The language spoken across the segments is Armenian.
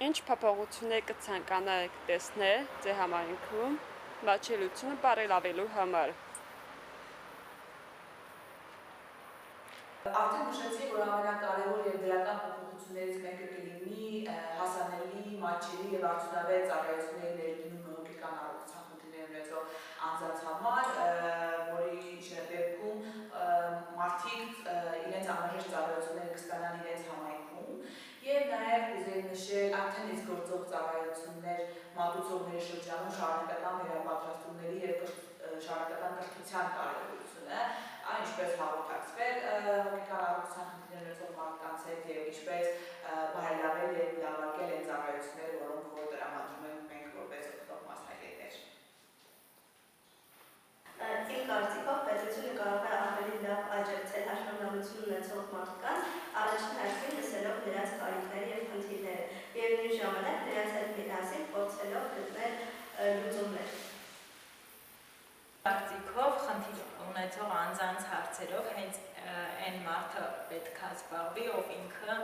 Ինչ փոփոխություններ կցանկանայիք տեսնել ձեր համայնքում մատչելիությունը բարելավելու համար։ Արդեն նշեցի, որ ամենակարևոր եւ դրական փոփոխություններից մեկը կլինի հասանելի, մատչելի եւ արդյունավետ ծառայությունների ներդրումը հոգեկան առողջության խնդիրներ ունեցող անձանց համար, որի դեպքում մարդիկ իրենց անհրաժեշտ ծառայությունները կստանան իրենց համայնքում եւ նաեւ կուզեի նշել արդեն իսկ գործող ծառայություններ մատուցողների շրջանում շարունակական վերապատրաստումների եւ շարունակական կրթության կարևորությունը, ինչպես հաղորդակցվել հոգեկան առողջության խնդիրներ ունեցող մարդկանց հետ եւ ինչպես բարելավել եւ լավարկել այն ծառայությունները, որոնք որ տրամադրում ենք մենք որպես օգտող մասնագետներ։ Իմ կարծիքով պետությունը կարող է ավելի լավ աջակցել հաշվետվություն ունեցող մարդկանց, առաջին հերթին լսելով նրանց կարիքները եւ խնդիրները եւ նույն ժամանակ նրանց հետ միասին փորձելով գտնել լուծումներ։ Կարծիքով խնդիր ունեցող անձանց հարցերով հենց այն մարդը պետք է զբաղվի, ով ինքը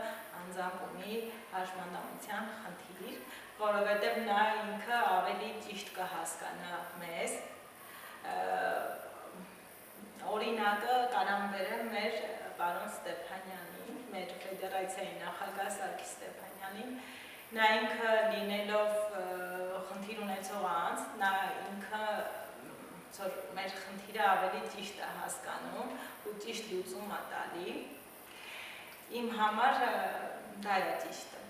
անձամբ ունի հաշմանդամության խնդիր, որովհետև նա ինքը ավելի ճիշտ կհասկանա մեզ։ Օրինակը կարամ բերեմ մեր պարոն Ստեփանյանին, մեր ֆեդերացիայի նախագահ Սարգիս Ստեփանյանին, նա ինքը լինելով խնդիր ունեցող անձ, նա ինքը մեր խնդիրը ավելի ճիշտ է հասկանում ու ճիշտ լուծում է տալի։ Իմ համար դա է ճիշտը։